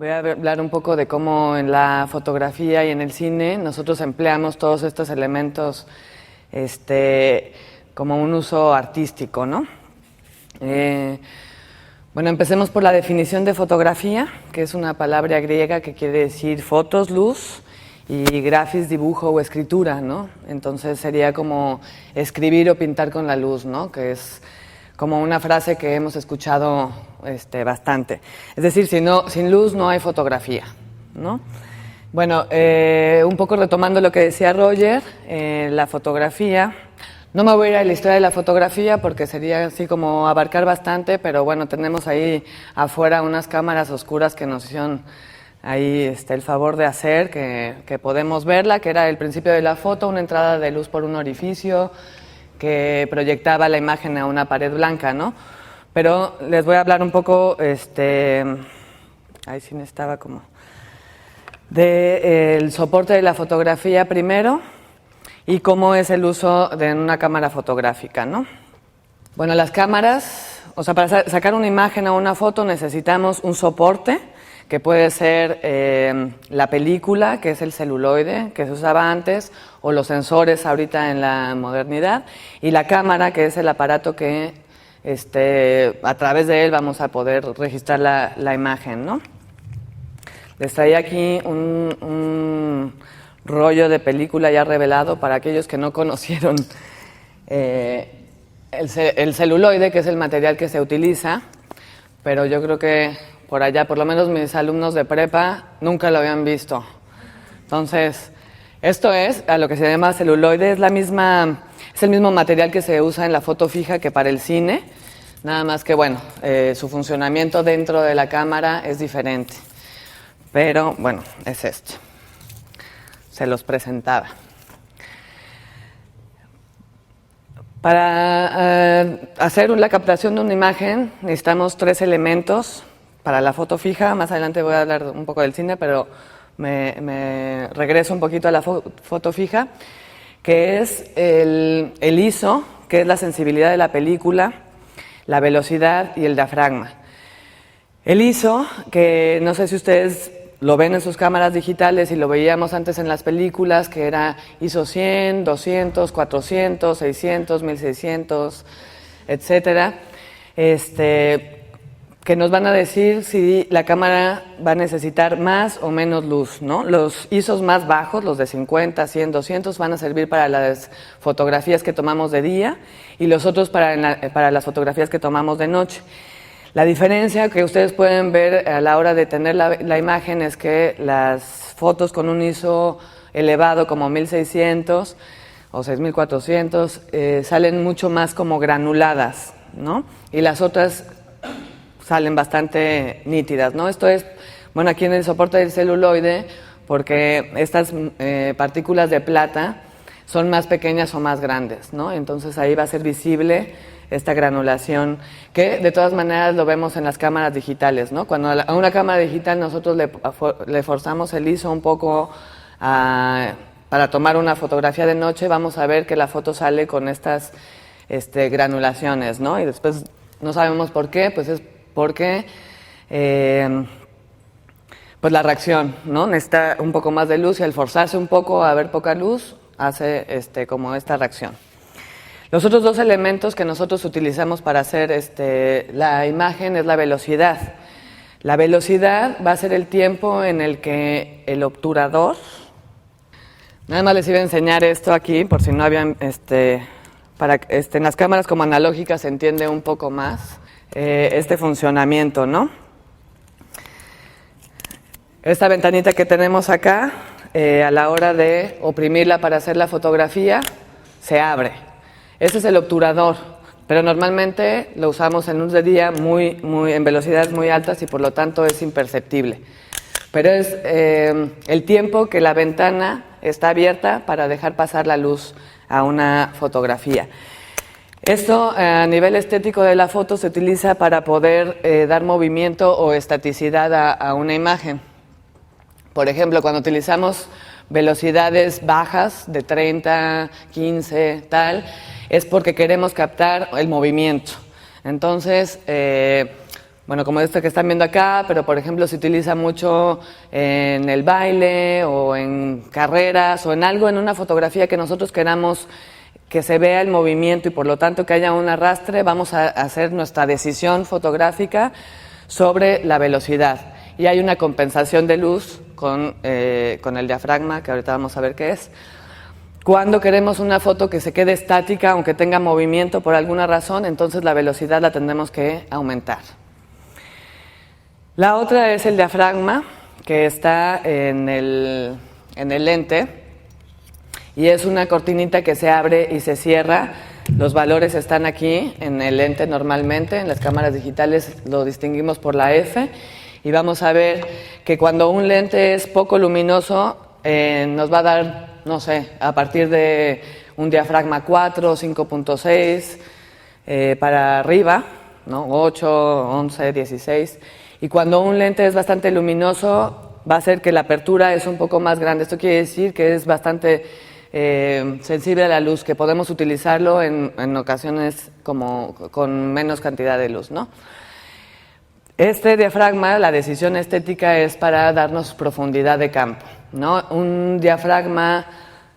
Voy a hablar un poco de cómo en la fotografía y en el cine nosotros empleamos todos estos elementos como un uso artístico, ¿no? Bueno, empecemos por la definición de fotografía, que es una palabra griega que quiere decir fotos, luz, y grafis, dibujo o escritura, ¿no? Entonces sería como escribir o pintar con la luz, ¿no? Que es como una frase que hemos escuchado bastante. Es decir, sin luz no hay fotografía, ¿no? Bueno, un poco retomando lo que decía Roger, la fotografía. No me voy a ir a la historia de la fotografía porque sería así como abarcar bastante, pero bueno, tenemos ahí afuera unas cámaras oscuras que nos hicieron ahí el favor de hacer, que podemos verla, que era el principio de la foto, una entrada de luz por un orificio que proyectaba la imagen a una pared blanca, ¿no? Pero les voy a hablar un poco, ahí sí estaba como, del soporte de la fotografía primero y cómo es el uso de una cámara fotográfica, ¿no? Bueno, las cámaras, o sea, para sacar una imagen o una foto necesitamos un soporte, que puede ser la película, que es el celuloide, que se usaba antes, o los sensores ahorita en la modernidad, y la cámara, que es el aparato que a través de él vamos a poder registrar la imagen, ¿no? Les traía aquí un rollo de película ya revelado para aquellos que no conocieron el celuloide, que es el material que se utiliza, pero yo creo que por allá, por lo menos mis alumnos de prepa, nunca lo habían visto. Entonces, esto es a lo que se llama celuloide, es el mismo material que se usa en la foto fija que para el cine, nada más que, bueno, su funcionamiento dentro de la cámara es diferente. Pero, bueno, es esto. Se los presentaba. Para hacer la captación de una imagen necesitamos 3 elementos. Para la foto fija, más adelante voy a hablar un poco del cine, pero me regreso un poquito a la foto fija, que es el ISO, que es la sensibilidad de la película, la velocidad y el diafragma. El ISO, que no sé si ustedes lo ven en sus cámaras digitales y lo veíamos antes en las películas, que era ISO 100, 200, 400, 600, 1600, etcétera. Que nos van a decir si la cámara va a necesitar más o menos luz, ¿no? Los ISOs más bajos, los de 50, 100, 200, van a servir para las fotografías que tomamos de día y los otros para las fotografías que tomamos de noche. La diferencia que ustedes pueden ver a la hora de tener la imagen es que las fotos con un ISO elevado como 1600 o 6400 salen mucho más como granuladas, ¿no? Y las otras salen bastante nítidas, ¿no? Esto es, bueno, aquí en el soporte del celuloide, porque estas partículas de plata son más pequeñas o más grandes, ¿no? Entonces ahí va a ser visible esta granulación, que de todas maneras lo vemos en las cámaras digitales, ¿no? Cuando a una cámara digital nosotros le forzamos el ISO un poco para tomar una fotografía de noche, vamos a ver que la foto sale con estas granulaciones, ¿no? Y después no sabemos por qué, pues es porque pues la reacción, ¿no? Necesita un poco más de luz y al forzarse un poco a ver poca luz hace como esta reacción. Los otros 2 elementos que nosotros utilizamos para hacer la imagen es la velocidad. La velocidad va a ser el tiempo en el que el obturador, nada más les iba a enseñar esto aquí por si no habían, en las cámaras como analógicas se entiende un poco más este funcionamiento, ¿no? Esta ventanita que tenemos acá, a la hora de oprimirla para hacer la fotografía, se abre. Ese es el obturador, pero normalmente lo usamos en luz de día en velocidades muy altas y por lo tanto es imperceptible. Pero es el tiempo que la ventana está abierta para dejar pasar la luz a una fotografía. Esto a nivel estético de la foto se utiliza para poder dar movimiento o estaticidad a una imagen. Por ejemplo, cuando utilizamos velocidades bajas de 30, 15, tal, es porque queremos captar el movimiento. Entonces, bueno, como este que están viendo acá, pero por ejemplo se utiliza mucho en el baile o en carreras o en algo, en una fotografía que nosotros queramos que se vea el movimiento y por lo tanto que haya un arrastre, vamos a hacer nuestra decisión fotográfica sobre la velocidad. Y hay una compensación de luz con el diafragma, que ahorita vamos a ver qué es. Cuando queremos una foto que se quede estática, aunque tenga movimiento por alguna razón, entonces la velocidad la tendremos que aumentar. La otra es el diafragma, que está en el lente, y es una cortinita que se abre y se cierra. Los valores están aquí en el lente normalmente, en las cámaras digitales lo distinguimos por la F, y vamos a ver que cuando un lente es poco luminoso, nos va a dar, no sé, a partir de un diafragma 4, 5.6, para arriba, ¿no? 8, 11, 16. Y cuando un lente es bastante luminoso, va a ser que la apertura es un poco más grande. Esto quiere decir que es bastante sensible a la luz, que podemos utilizarlo en ocasiones como con menos cantidad de luz, ¿no? Este diafragma, la decisión estética es para darnos profundidad de campo, ¿no? Un diafragma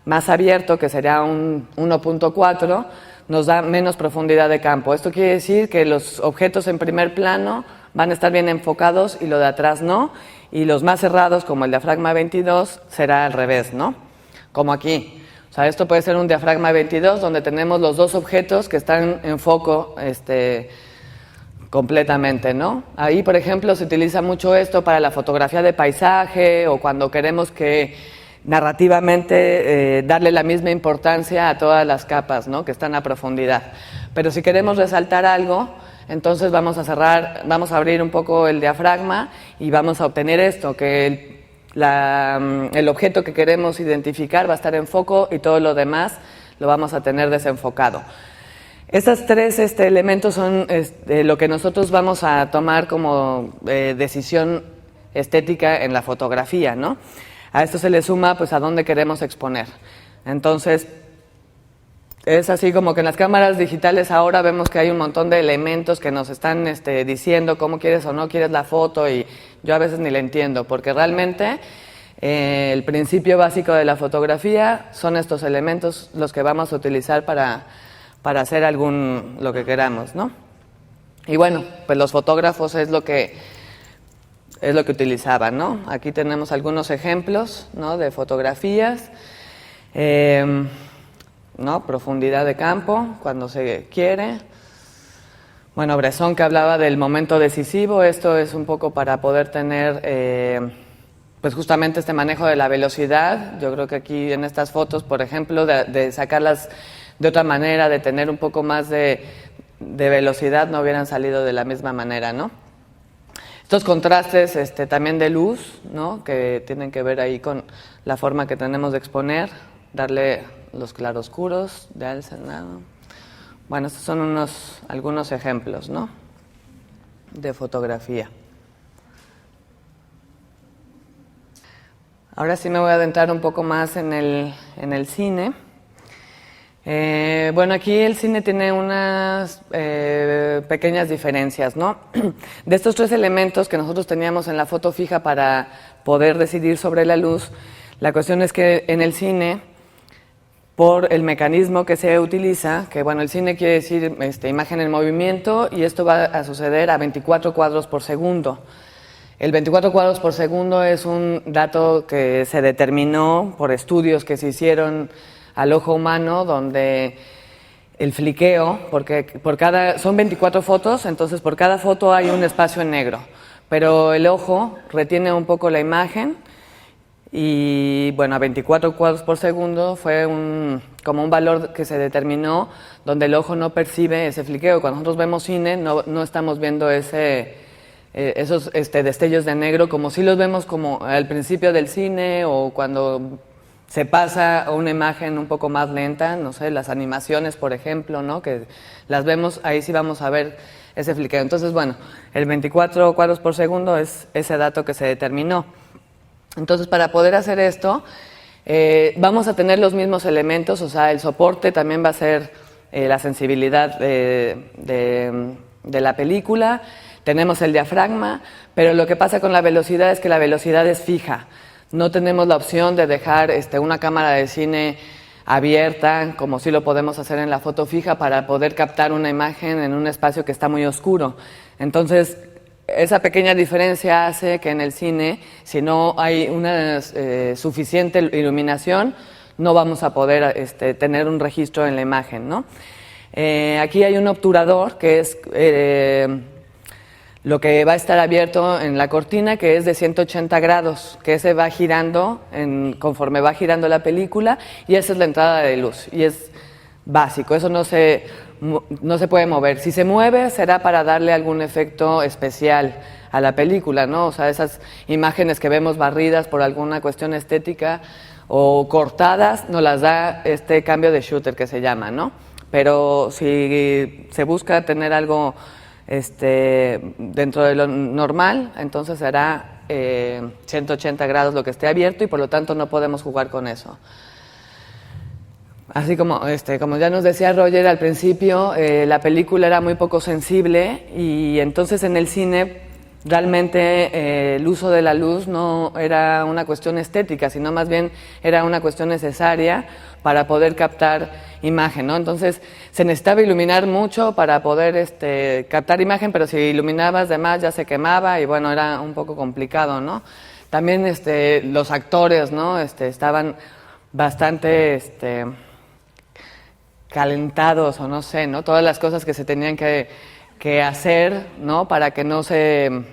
más abierto, que sería un 1.4, nos da menos profundidad de campo. Esto quiere decir que los objetos en primer plano van a estar bien enfocados y lo de atrás no, y los más cerrados, como el diafragma 22, será al revés, ¿no? Como aquí. O sea, esto puede ser un diafragma 22 donde tenemos los dos objetos que están en foco completamente, ¿no? Ahí, por ejemplo, se utiliza mucho esto para la fotografía de paisaje o cuando queremos que narrativamente darle la misma importancia a todas las capas, ¿no? Que están a profundidad. Pero si queremos resaltar algo, entonces vamos a abrir un poco el diafragma y vamos a obtener esto, que el objeto que queremos identificar va a estar en foco y todo lo demás lo vamos a tener desenfocado. Estos tres elementos son lo que nosotros vamos a tomar como decisión estética en la fotografía, ¿no? A esto se le suma pues a dónde queremos exponer. Entonces, es así como que en las cámaras digitales ahora vemos que hay un montón de elementos que nos están diciendo cómo quieres o no quieres la foto, y yo a veces ni la entiendo, porque realmente el principio básico de la fotografía son estos elementos los que vamos a utilizar para hacer lo que queramos, ¿no? Y bueno, pues los fotógrafos es lo que utilizaban, ¿no? Aquí tenemos algunos ejemplos, ¿no? De fotografías, ¿no? Profundidad de campo, cuando se quiere. Bueno, Bresson, que hablaba del momento decisivo, esto es un poco para poder tener pues justamente este manejo de la velocidad. Yo creo que aquí en estas fotos, por ejemplo, de sacarlas de otra manera, de tener un poco más de velocidad, no hubieran salido de la misma manera, ¿no? Estos contrastes también de luz, ¿no? Que tienen que ver ahí con la forma que tenemos de exponer, darle los claroscuros de Alcenado. Bueno, estos son algunos ejemplos, ¿no? De fotografía. Ahora sí me voy a adentrar un poco más en el cine. Bueno, aquí el cine tiene unas pequeñas diferencias, ¿no? De estos tres elementos que nosotros teníamos en la foto fija para poder decidir sobre la luz, la cuestión es que en el cine, por el mecanismo que se utiliza, que bueno, el cine quiere decir imagen en movimiento, y esto va a suceder a 24 cuadros por segundo. El 24 cuadros por segundo es un dato que se determinó por estudios que se hicieron al ojo humano, donde el fliqueo, porque son 24 fotos, entonces por cada foto hay un espacio en negro, pero el ojo retiene un poco la imagen, y bueno, a 24 cuadros por segundo fue como un valor que se determinó donde el ojo no percibe ese fliqueo. Cuando nosotros vemos cine no estamos viendo esos destellos de negro como si los vemos como al principio del cine, o cuando se pasa a una imagen un poco más lenta, no sé, las animaciones, por ejemplo, ¿no? Que las vemos, ahí sí vamos a ver ese fliqueo. Entonces, bueno, el 24 cuadros por segundo es ese dato que se determinó. Entonces, para poder hacer esto, vamos a tener los mismos elementos, o sea, el soporte también va a ser la sensibilidad de la película. tenemos el diafragma, pero lo que pasa con la velocidad es que la velocidad es fija. No tenemos la opción de dejar una cámara de cine abierta, como sí lo podemos hacer en la foto fija, para poder captar una imagen en un espacio que está muy oscuro. Entonces, esa pequeña diferencia hace que en el cine, si no hay una suficiente iluminación, no vamos a poder tener un registro en la imagen, ¿no? Aquí hay un obturador que es lo que va a estar abierto en la cortina, que es de 180 grados, que se va girando conforme va girando la película, y esa es la entrada de luz, y es básico, eso no se puede mover. Si se mueve será para darle algún efecto especial a la película, ¿no? O sea, esas imágenes que vemos barridas por alguna cuestión estética o cortadas, nos las da este cambio de shooter que se llama, ¿no? Pero si se busca tener algo dentro de lo normal, entonces será 180 grados lo que esté abierto, y por lo tanto no podemos jugar con eso. Así como ya nos decía Roger al principio, la película era muy poco sensible, y entonces en el cine realmente el uso de la luz no era una cuestión estética, sino más bien era una cuestión necesaria para poder captar imagen, ¿no? Entonces se necesitaba iluminar mucho para poder captar imagen, pero si iluminabas de más ya se quemaba y bueno, era un poco complicado, ¿no? También los actores, ¿no? Estaban bastante calentados, o no sé, ¿no? Todas las cosas que se tenían que hacer, ¿no? Para que no sé,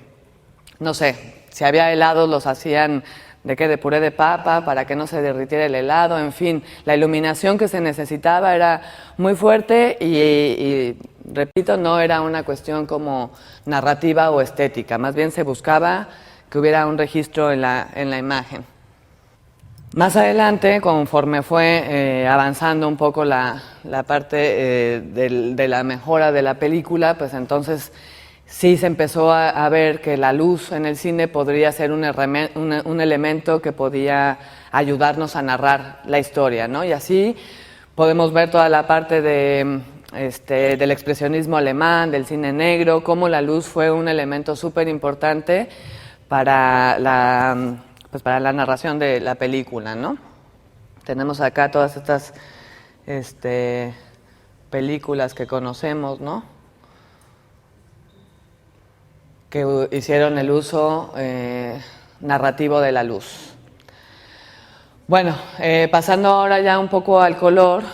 si había helados los hacían de puré de papa, para que no se derritiera el helado, en fin, la iluminación que se necesitaba era muy fuerte y repito, no era una cuestión como narrativa o estética, más bien se buscaba que hubiera un registro en la imagen. Más adelante, conforme fue avanzando un poco la parte de la mejora de la película, pues entonces sí se empezó a ver que la luz en el cine podría ser un elemento que podía ayudarnos a narrar la historia, ¿no? Y así podemos ver toda la parte del expresionismo alemán, del cine negro, cómo la luz fue un elemento súper importante para la narración de la película, ¿no? Tenemos acá todas estas películas que conocemos, ¿no? Que hicieron el uso narrativo de la luz. Bueno, pasando ahora ya un poco al color,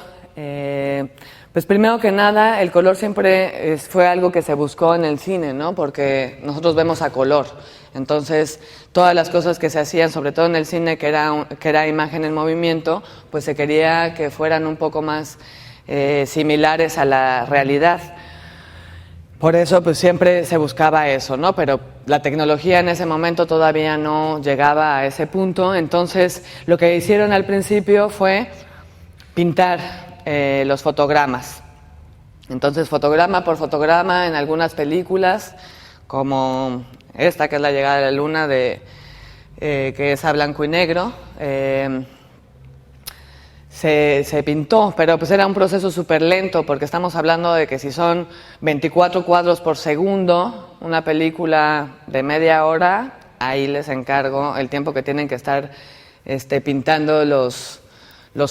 pues primero que nada, el color siempre fue algo que se buscó en el cine, ¿no? Porque nosotros vemos a color. Entonces, todas las cosas que se hacían, sobre todo en el cine, que era imagen en movimiento, pues se quería que fueran un poco más similares a la realidad. Por eso, pues siempre se buscaba eso, ¿no? Pero la tecnología en ese momento todavía no llegaba a ese punto. Entonces, lo que hicieron al principio fue pintar los fotogramas. Entonces, fotograma por fotograma, en algunas películas, como esta que es La llegada de la luna, que es a blanco y negro, se pintó, pero pues era un proceso súper lento, porque estamos hablando de que si son 24 cuadros por segundo, una película de media hora, ahí les encargo el tiempo que tienen que estar pintando los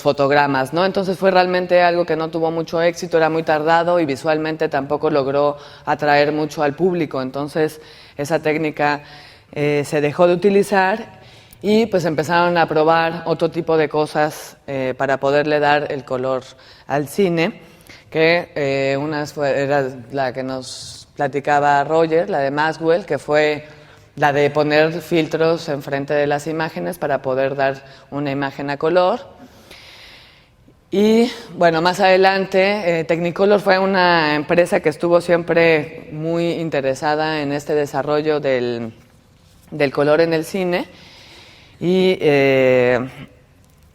fotogramas, ¿no? Entonces fue realmente algo que no tuvo mucho éxito, era muy tardado y visualmente tampoco logró atraer mucho al público. Entonces esa técnica se dejó de utilizar y pues empezaron a probar otro tipo de cosas para poderle dar el color al cine, que era la que nos platicaba Roger, la de Maxwell, que fue la de poner filtros enfrente de las imágenes para poder dar una imagen a color. Y bueno, más adelante, Technicolor fue una empresa que estuvo siempre muy interesada en este desarrollo del color en el cine y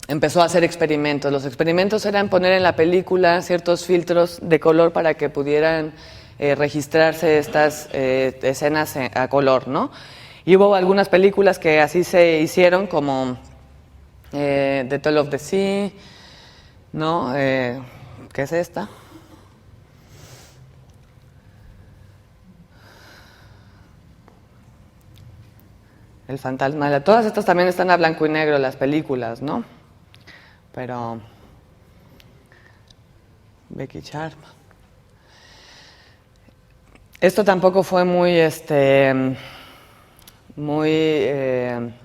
empezó a hacer experimentos. Los experimentos eran poner en la película ciertos filtros de color para que pudieran registrarse estas escenas a color, ¿no? Y hubo algunas películas que así se hicieron, como The Tale of the Sea, ¿no? ¿Qué es esta? El fantasma. Todas estas también están a blanco y negro, las películas, ¿no? Pero Becky Sharp. Esto tampoco fue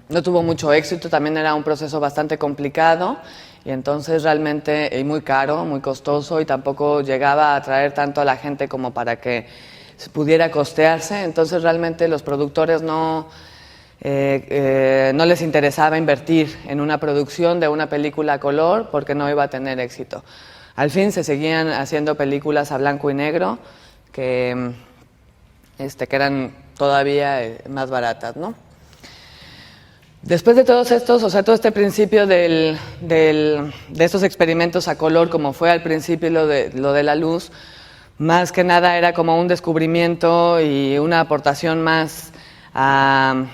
no tuvo mucho éxito, también era un proceso bastante complicado y entonces realmente, y muy caro, muy costoso, y tampoco llegaba a atraer tanto a la gente como para que pudiera costearse. Entonces realmente los productores no les interesaba invertir en una producción de una película a color porque no iba a tener éxito. Al fin se seguían haciendo películas a blanco y negro que eran todavía más baratas, ¿no? Después de todos estos, o sea, todo este principio de estos experimentos a color, como fue al principio lo de la luz, más que nada era como un descubrimiento y una aportación más al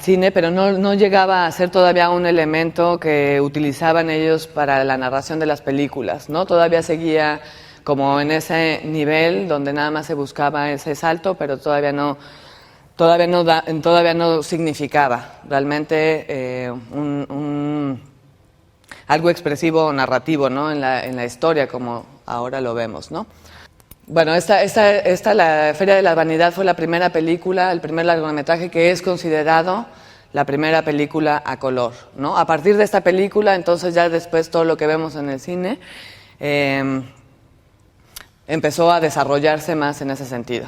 cine, pero no llegaba a ser todavía un elemento que utilizaban ellos para la narración de las películas, ¿no? Todavía seguía como en ese nivel donde nada más se buscaba ese salto, pero todavía no significaba realmente algo expresivo o narrativo, ¿no? en la historia como ahora lo vemos, ¿no? Bueno, la Feria de la Vanidad fue la primera película, el primer largometraje que es considerado la primera película a color, ¿no? A partir de esta película, entonces ya después todo lo que vemos en el cine empezó a desarrollarse más en ese sentido.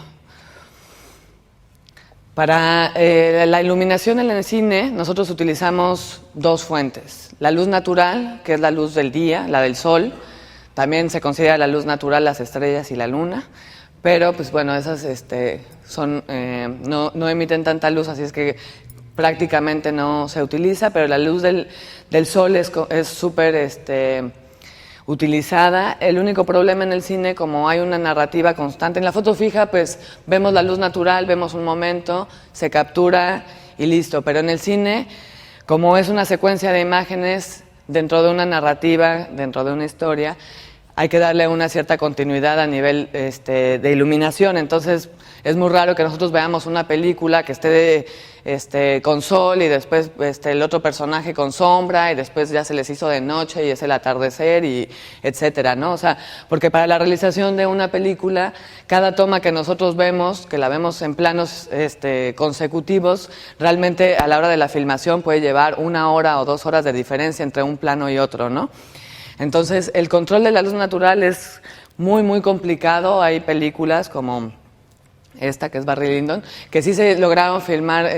Para la iluminación en el cine, nosotros utilizamos dos fuentes. La luz natural, que es la luz del día, la del sol. También se considera la luz natural las estrellas y la luna. Pero, pues bueno, esas no emiten tanta luz, así es que prácticamente no se utiliza. Pero la luz del sol es súper utilizada. El único problema en el cine, como hay una narrativa constante, en la foto fija pues vemos la luz natural, vemos un momento, se captura y listo, pero en el cine, como es una secuencia de imágenes dentro de una narrativa, dentro de una historia, hay que darle una cierta continuidad a nivel de iluminación. Entonces es muy raro que nosotros veamos una película que esté con sol y después el otro personaje con sombra y después ya se les hizo de noche y es el atardecer y etcétera, ¿no? O sea, porque para la realización de una película, cada toma que nosotros vemos, que la vemos en planos consecutivos, realmente a la hora de la filmación puede llevar 1 hora o 2 horas de diferencia entre un plano y otro, ¿no? Entonces, el control de la luz natural es muy, muy complicado. Hay películas como esta, que es Barry Lyndon, que sí se lograron filmar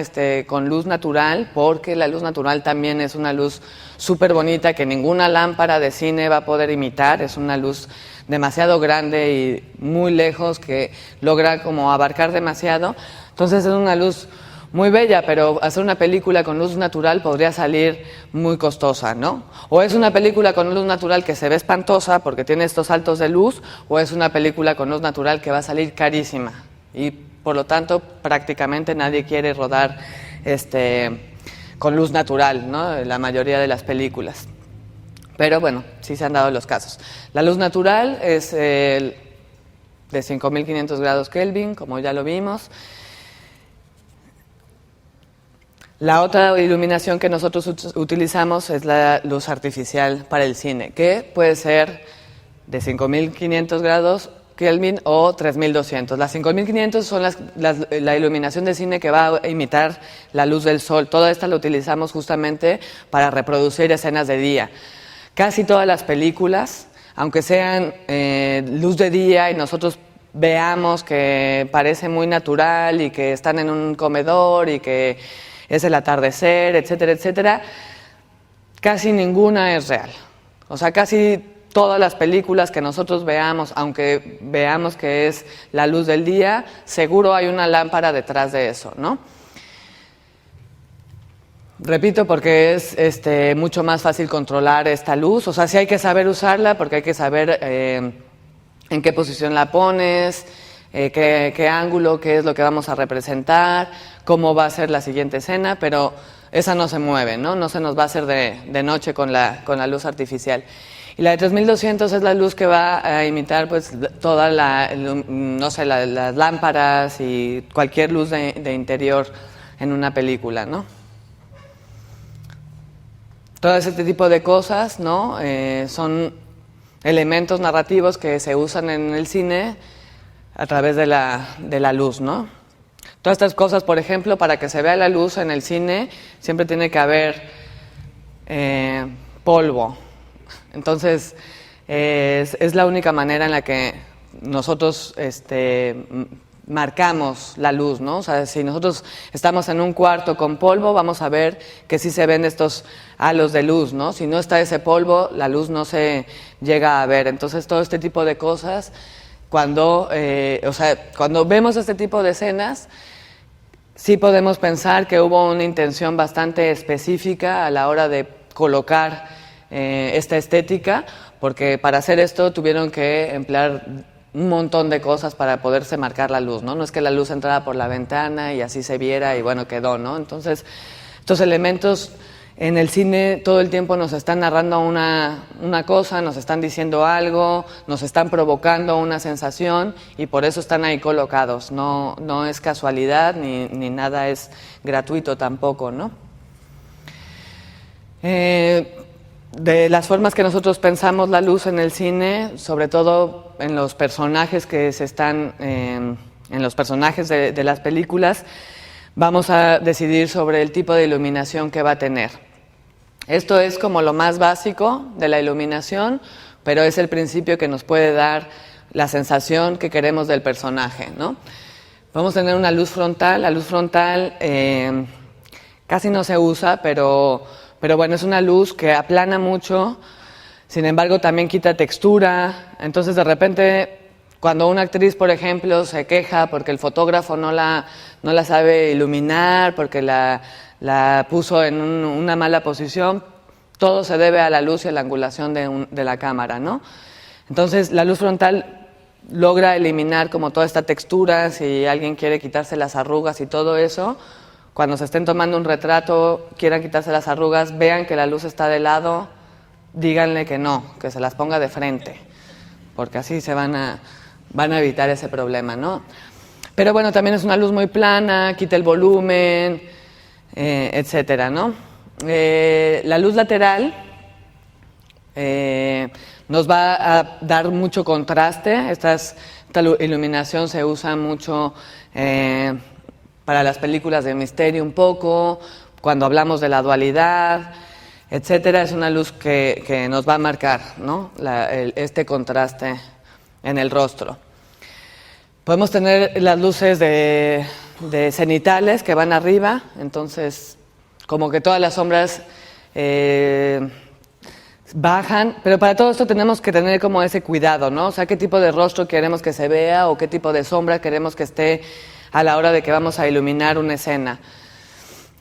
con luz natural, porque la luz natural también es una luz súper bonita que ninguna lámpara de cine va a poder imitar. Es una luz demasiado grande y muy lejos que logra como abarcar demasiado. Entonces, es una luz muy bella, pero hacer una película con luz natural podría salir muy costosa, ¿no? O es una película con luz natural que se ve espantosa porque tiene estos saltos de luz, o es una película con luz natural que va a salir carísima. Y por lo tanto, prácticamente nadie quiere rodar con luz natural, ¿no? La mayoría de las películas. Pero bueno, sí se han dado los casos. La luz natural es de 5.500 grados Kelvin, como ya lo vimos. La otra iluminación que nosotros utilizamos es la luz artificial para el cine, que puede ser de 5.500 grados Kelvin o 3.200. Las 5.500 son la iluminación de cine que va a imitar la luz del sol. Toda esta la utilizamos justamente para reproducir escenas de día. Casi todas las películas, aunque sean luz de día y nosotros veamos que parece muy natural y que están en un comedor y que es el atardecer, etcétera, etcétera, casi ninguna es real. O sea, casi todas las películas que nosotros veamos, aunque veamos que es la luz del día, seguro hay una lámpara detrás de eso, ¿no? Repito, porque es mucho más fácil controlar esta luz. O sea, sí hay que saber usarla, porque hay que saber en qué posición la pones, qué ángulo, qué es lo que vamos a representar, cómo va a ser la siguiente escena, pero esa no se mueve, ¿no? No se nos va a hacer de noche con la luz artificial. Y la de 3200 es la luz que va a imitar pues toda las lámparas y cualquier luz de interior en una película, ¿no? Todo ese tipo de cosas, ¿no? Son elementos narrativos que se usan en el cine a través de la luz, ¿no? Todas estas cosas, por ejemplo, para que se vea la luz en el cine, siempre tiene que haber polvo. Entonces, es la única manera en la que nosotros marcamos la luz, ¿no? O sea, si nosotros estamos en un cuarto con polvo, vamos a ver que sí se ven estos halos de luz, ¿no? Si no está ese polvo, la luz no se llega a ver. Entonces, todo este tipo de cosas, cuando vemos este tipo de escenas, sí podemos pensar que hubo una intención bastante específica a la hora de colocar esta estética, porque para hacer esto tuvieron que emplear un montón de cosas para poderse marcar la luz, ¿no? No es que la luz entrara por la ventana y así se viera y bueno, quedó, ¿no? Entonces, estos elementos en el cine todo el tiempo nos están narrando una cosa, nos están diciendo algo, nos están provocando una sensación y por eso están ahí colocados. No es casualidad ni nada es gratuito tampoco, ¿no? De las formas que nosotros pensamos la luz en el cine, sobre todo en los personajes que se están, en los personajes de las películas, vamos a decidir sobre el tipo de iluminación que va a tener. Esto es como lo más básico de la iluminación, pero es el principio que nos puede dar la sensación que queremos del personaje, ¿no? Vamos a tener una luz frontal. La luz frontal casi no se usa, pero bueno, es una luz que aplana mucho, sin embargo también quita textura. Entonces de repente, cuando una actriz, por ejemplo, se queja porque el fotógrafo no la sabe iluminar, porque la puso en una mala posición, todo se debe a la luz y a la angulación de la cámara, ¿no? Entonces la luz frontal logra eliminar como toda esta textura. Si alguien quiere quitarse las arrugas y todo eso, cuando se estén tomando un retrato, quieran quitarse las arrugas, vean que la luz está de lado, díganle que no, que se las ponga de frente, porque así se van a evitar ese problema, ¿no? Pero bueno, también es una luz muy plana, quita el volumen, etcétera, ¿no? La luz lateral nos va a dar mucho contraste. Esta iluminación se usa mucho para las películas de misterio un poco, cuando hablamos de la dualidad, etcétera. Es una luz que nos va a marcar, ¿no? Este contraste en el rostro. Podemos tener las luces de cenitales que van arriba, entonces como que todas las sombras bajan, pero para todo esto tenemos que tener como ese cuidado, ¿no? O sea, qué tipo de rostro queremos que se vea o qué tipo de sombra queremos que esté a la hora de que vamos a iluminar una escena.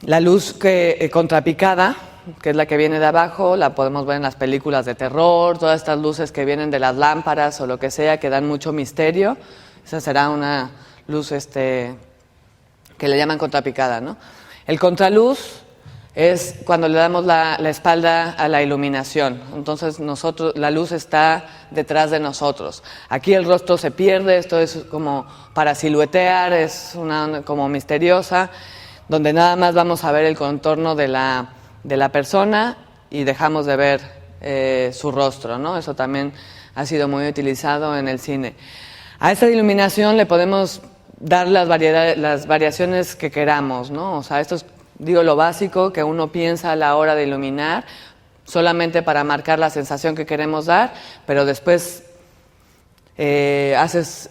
La luz contrapicada, que es la que viene de abajo, la podemos ver en las películas de terror, todas estas luces que vienen de las lámparas o lo que sea, que dan mucho misterio. Esa será una luz que le llaman contrapicada, ¿no? El contraluz es cuando le damos la espalda a la iluminación. Entonces la luz está detrás de nosotros. Aquí el rostro se pierde, esto es como para siluetear, es una como misteriosa, donde nada más vamos a ver el contorno de la persona y dejamos de ver su rostro, ¿no? Eso también ha sido muy utilizado en el cine. A esta iluminación le podemos dar las variaciones que queramos, ¿no? O sea, esto es, digo, lo básico que uno piensa a la hora de iluminar, solamente para marcar la sensación que queremos dar, pero después haces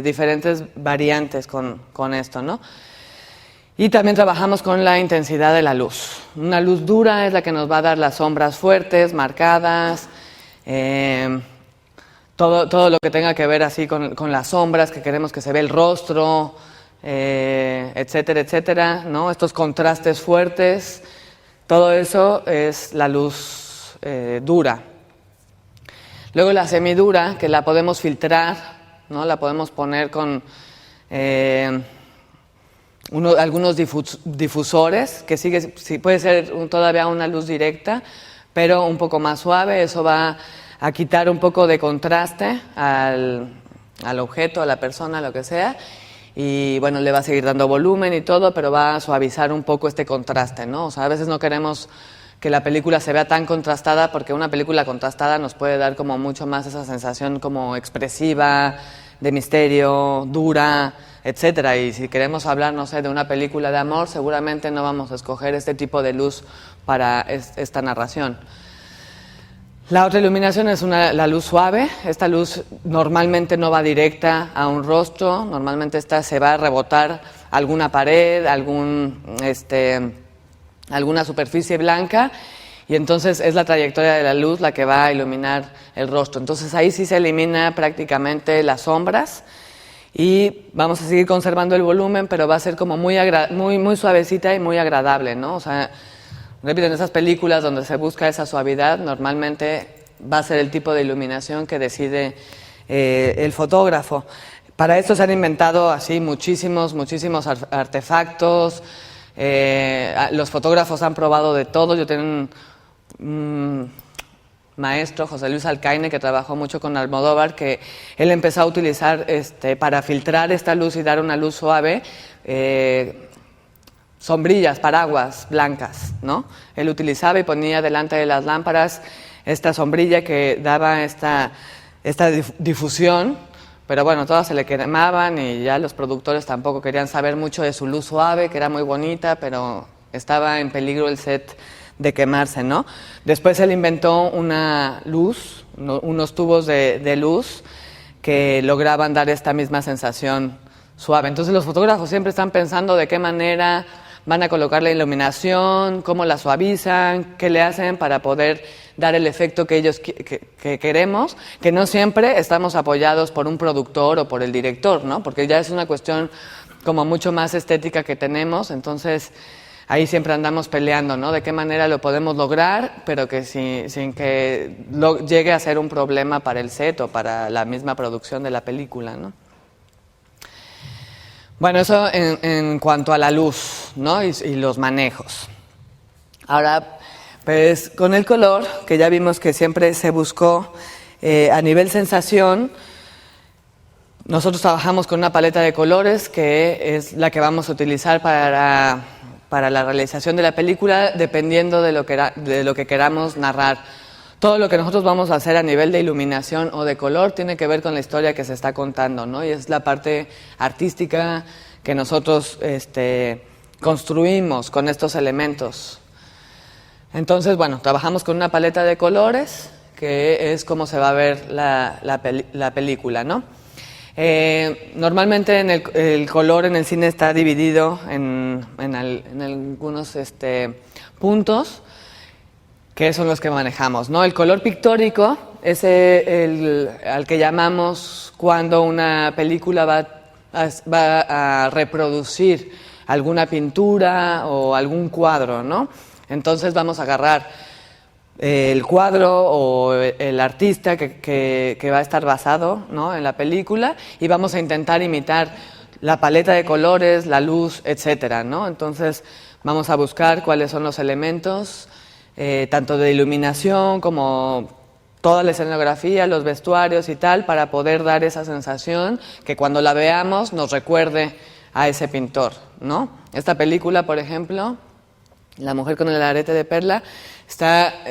diferentes variantes con esto, ¿no? Y también trabajamos con la intensidad de la luz. Una luz dura es la que nos va a dar las sombras fuertes, marcadas, todo lo que tenga que ver así con las sombras, que queremos que se vea el rostro, etcétera, etcétera, ¿no? Estos contrastes fuertes, todo eso es la luz dura. Luego la semidura, que la podemos filtrar, ¿no? La podemos poner con algunos difusores, que sí puede ser todavía una luz directa, pero un poco más suave. Eso va a quitar un poco de contraste al objeto, a la persona, lo que sea. y bueno, le va a seguir dando volumen y todo, pero va a suavizar un poco este contraste, ¿no? O sea, a veces no queremos que la película se vea tan contrastada, porque una película contrastada nos puede dar como mucho más esa sensación como expresiva, de misterio, dura, etcétera. Y si queremos hablar, no sé, de una película de amor, seguramente no vamos a escoger este tipo de luz para esta narración. La otra iluminación es la luz suave. Esta luz normalmente no va directa a un rostro, normalmente esta se va a rebotar alguna pared, alguna superficie blanca, y entonces es la trayectoria de la luz la que va a iluminar el rostro. Entonces ahí sí se elimina prácticamente las sombras y vamos a seguir conservando el volumen, pero va a ser como muy suavecita y muy agradable, ¿no? O sea, repito, en esas películas donde se busca esa suavidad, normalmente va a ser el tipo de iluminación que decide el fotógrafo. Para esto se han inventado así muchísimos artefactos. Los fotógrafos han probado de todo. Yo tengo un maestro, José Luis Alcaine, que trabajó mucho con Almodóvar, que él empezó a utilizar para filtrar esta luz y dar una luz suave, sombrillas, paraguas blancas, ¿no? Él utilizaba y ponía delante de las lámparas esta sombrilla que daba esta difusión, pero bueno, todas se le quemaban y ya los productores tampoco querían saber mucho de su luz suave, que era muy bonita, pero estaba en peligro el set de quemarse, ¿no? Después él inventó una luz, unos tubos de luz que lograban dar esta misma sensación suave. Entonces los fotógrafos siempre están pensando de qué manera van a colocar la iluminación, cómo la suavizan, qué le hacen para poder dar el efecto que ellos que queremos, que no siempre estamos apoyados por un productor o por el director, ¿no? Porque ya es una cuestión como mucho más estética que tenemos, entonces ahí siempre andamos peleando, ¿no? De qué manera lo podemos lograr, pero que sin que llegue a ser un problema para el set o para la misma producción de la película, ¿no? Bueno, eso en cuanto a la luz, ¿no? y los manejos. Ahora, pues con el color, que ya vimos que siempre se buscó a nivel sensación, nosotros trabajamos con una paleta de colores que es la que vamos a utilizar para la realización de la película, dependiendo de lo que queramos narrar. Todo lo que nosotros vamos a hacer a nivel de iluminación o de color tiene que ver con la historia que se está contando, ¿no? Y es la parte artística que nosotros construimos con estos elementos. Entonces, bueno, trabajamos con una paleta de colores, que es como se va a ver la película, ¿no? Normalmente el color en el cine está dividido en algunos puntos, que son los que manejamos, ¿no? El color pictórico es al que llamamos cuando una película va a reproducir alguna pintura o algún cuadro, ¿no? Entonces vamos a agarrar el cuadro o el artista que va a estar basado, ¿no?, en la película, y vamos a intentar imitar la paleta de colores, la luz, etcétera, ¿no? Entonces vamos a buscar cuáles son los elementos, tanto de iluminación como toda la escenografía, los vestuarios y tal, para poder dar esa sensación que cuando la veamos nos recuerde a ese pintor, ¿no? Esta película, por ejemplo, La mujer con el arete de perla,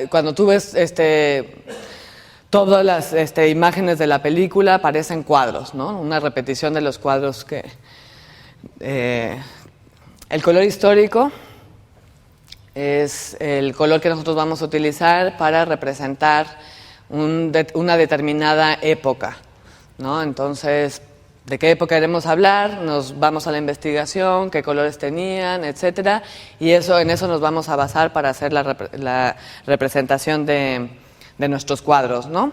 cuando tú ves todas las imágenes de la película parecen cuadros, ¿no? Una repetición de los cuadros que... el color histórico es el color que nosotros vamos a utilizar para representar una determinada época, ¿no? Entonces, ¿de qué época queremos hablar? Nos vamos a la investigación, qué colores tenían, etcétera, y en eso nos vamos a basar para hacer la representación de nuestros cuadros, ¿no?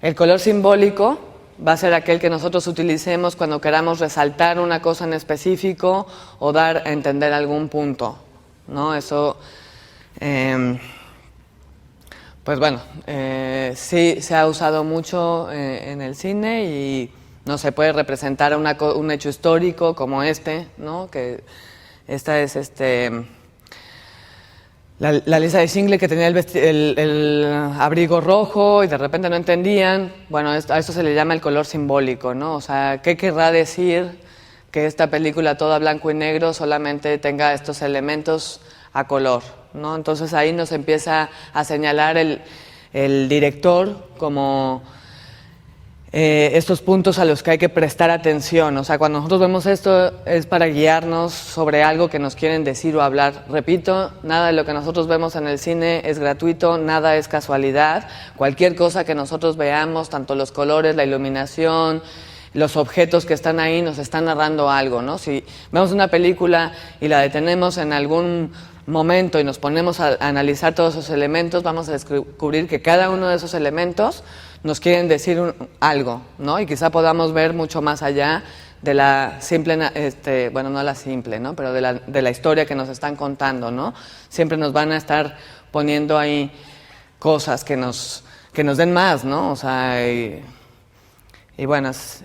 El color simbólico va a ser aquel que nosotros utilicemos cuando queramos resaltar una cosa en específico o dar a entender algún punto, ¿no? Eso, pues bueno, sí se ha usado mucho en el cine y no se puede representar un hecho histórico como ¿no? Que esta es la lista de Schindler que tenía el abrigo rojo y de repente no entendían. Bueno, a esto se le llama el color simbólico, ¿no? O sea, ¿qué querrá decir que esta película toda blanco y negro solamente tenga estos elementos a color, ¿no? Entonces ahí nos empieza a señalar el director como estos puntos a los que hay que prestar atención. O sea, cuando nosotros vemos esto es para guiarnos sobre algo que nos quieren decir o hablar. Repito, nada de lo que nosotros vemos en el cine es gratuito, nada es casualidad. Cualquier cosa que nosotros veamos, tanto los colores, la iluminación, los objetos que están ahí, nos están narrando algo, ¿no? Si vemos una película y la detenemos en algún momento y nos ponemos a analizar todos esos elementos, vamos a descubrir que cada uno de esos elementos nos quieren decir algo, ¿no? Y quizá podamos ver mucho más allá de la simple, bueno, no la simple, ¿no? Pero de la historia que nos están contando, ¿no? Siempre nos van a estar poniendo ahí cosas que nos den más, ¿no? O sea, y bueno, es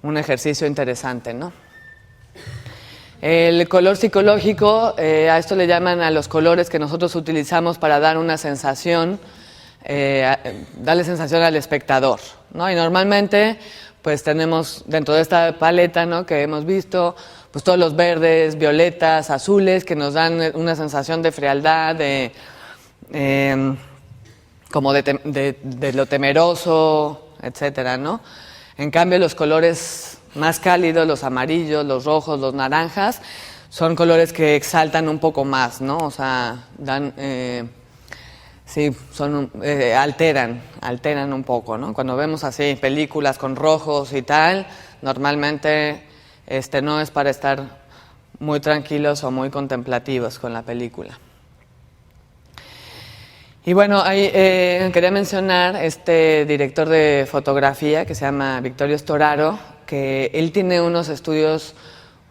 un ejercicio interesante, ¿no? El color psicológico, a esto le llaman a los colores que nosotros utilizamos para dar una sensación, darle sensación al espectador, ¿no? Y normalmente pues tenemos dentro de esta paleta, ¿no?, que hemos visto, pues todos los verdes, violetas, azules, que nos dan una sensación de frialdad, como de lo temeroso, etcétera, ¿no? En cambio, los colores más cálidos, los amarillos, los rojos, los naranjas, son colores que exaltan un poco más, ¿no? O sea, dan, sí, alteran un poco, ¿no? Cuando vemos así películas con rojos y tal, normalmente no es para estar muy tranquilos o muy contemplativos con la película. Y bueno, ahí quería mencionar este director de fotografía que se llama Vittorio Storaro, que él tiene unos estudios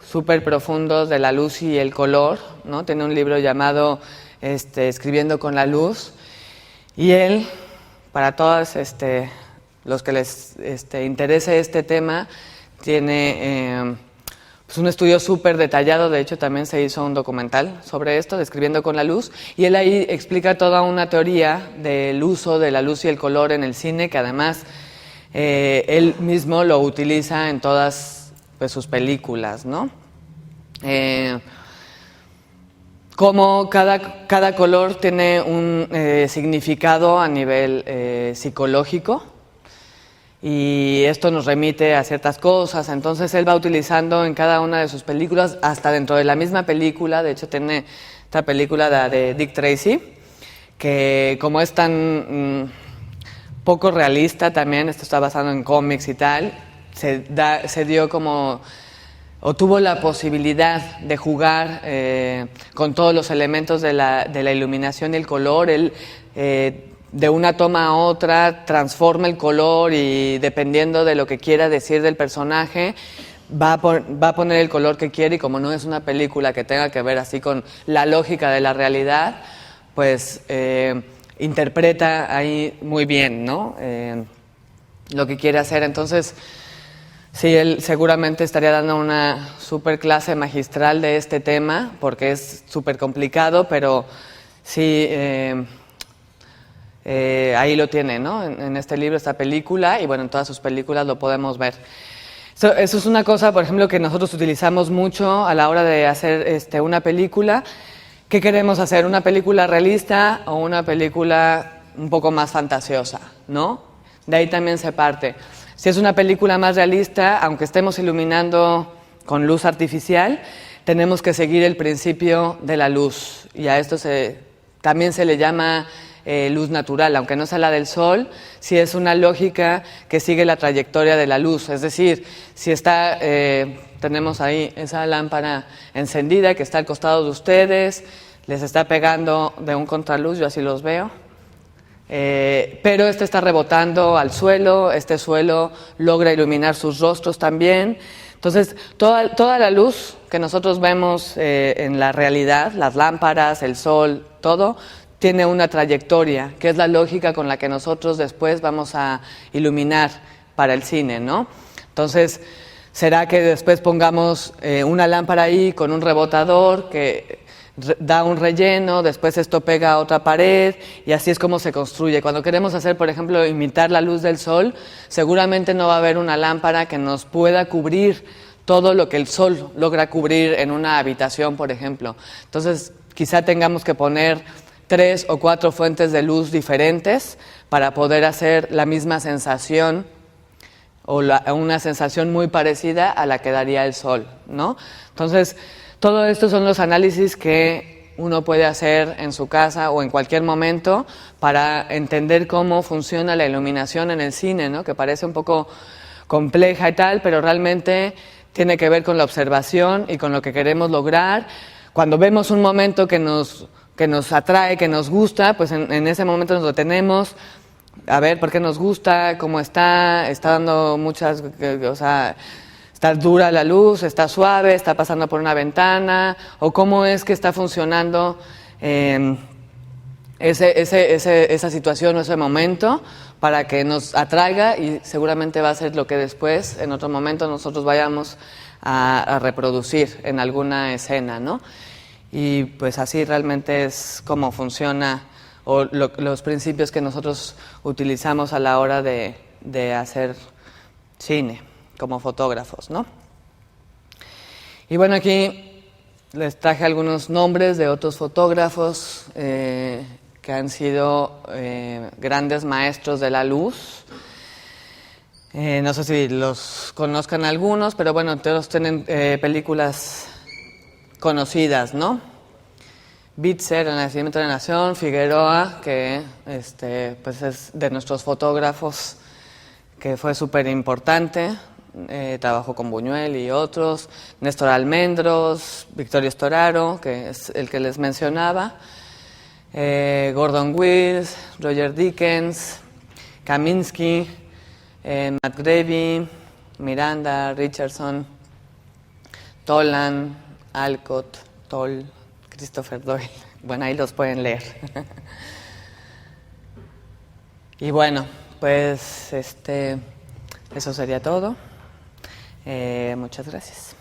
súper profundos de la luz y el color, ¿no? Tiene un libro llamado Escribiendo con la luz, y él, para todos los que les interese este tema, tiene pues un estudio súper detallado. De hecho también se hizo un documental sobre esto, de Escribiendo con la luz, y él ahí explica toda una teoría del uso de la luz y el color en el cine, que además él mismo lo utiliza en todas pues, sus películas, ¿no? Como cada color tiene un significado a nivel psicológico, y esto nos remite a ciertas cosas. Entonces él va utilizando en cada una de sus películas, hasta dentro de la misma película. De hecho tiene esta película de Dick Tracy, que como es tan poco realista también, esto está basado en cómics y tal, se dio como, o tuvo la posibilidad de jugar con todos los elementos de la iluminación y el color. Él de una toma a otra transforma el color, y dependiendo de lo que quiera decir del personaje va a poner el color que quiere, y como no es una película que tenga que ver así con la lógica de la realidad, pues interpreta ahí muy bien, ¿no? Lo que quiere hacer. Entonces sí, él seguramente estaría dando una súper clase magistral de este tema, porque es súper complicado, pero sí, ahí lo tiene, ¿no? En este libro, esta película, y bueno, en todas sus películas lo podemos ver. Eso es una cosa, por ejemplo, que nosotros utilizamos mucho a la hora de hacer una película. ¿Qué queremos hacer? ¿Una película realista o una película un poco más fantasiosa, ¿no? De ahí también se parte. Si es una película más realista, aunque estemos iluminando con luz artificial, tenemos que seguir el principio de la luz, y a esto también se le llama luz natural, aunque no sea la del sol. Si es una lógica que sigue la trayectoria de la luz, es decir, si tenemos ahí esa lámpara encendida que está al costado de ustedes, les está pegando de un contraluz, yo así los veo, pero está rebotando al suelo, este suelo logra iluminar sus rostros también. Entonces, toda la luz que nosotros vemos en la realidad, las lámparas, el sol, todo tiene una trayectoria, que es la lógica con la que nosotros después vamos a iluminar para el cine, ¿no? Entonces, ¿será que después pongamos una lámpara ahí con un rebotador que da un relleno, después esto pega a otra pared y así es como se construye. Cuando queremos hacer, por ejemplo, imitar la luz del sol, seguramente no va a haber una lámpara que nos pueda cubrir todo lo que el sol logra cubrir en una habitación, por ejemplo. Entonces, quizá tengamos que poner 3 o 4 fuentes de luz diferentes para poder hacer la misma sensación o una sensación muy parecida a la que daría el sol, ¿no? Entonces, todo esto son los análisis que uno puede hacer en su casa o en cualquier momento para entender cómo funciona la iluminación en el cine, ¿no? Que parece un poco compleja y tal, pero realmente tiene que ver con la observación y con lo que queremos lograr. Cuando vemos un momento que nos atrae, que nos gusta, pues en ese momento nos detenemos a ver por qué nos gusta, cómo está dando muchas, o sea, está dura la luz, está suave, está pasando por una ventana, o cómo es que está funcionando esa situación o ese momento para que nos atraiga y seguramente va a ser lo que después, en otro momento, nosotros vayamos a reproducir en alguna escena, ¿no? Y pues así realmente es como funciona o los principios que nosotros utilizamos a la hora de hacer cine como fotógrafos, ¿no? Y bueno, aquí les traje algunos nombres de otros fotógrafos que han sido grandes maestros de la luz. No sé si los conozcan algunos, pero bueno, todos tienen películas conocidas, ¿no? Bitzer, El nacimiento de la nación, Figueroa, que pues es de nuestros fotógrafos, que fue súper importante, trabajó con Buñuel y otros, Néstor Almendros, Victorio Storaro, que es el que les mencionaba, Gordon Wills, Roger Dickens, Kaminsky, Matt Gravy, Miranda, Richardson, Toland, Alcott, Toll, Christopher Doyle. Bueno, ahí los pueden leer. Y bueno, pues eso sería todo. Muchas gracias.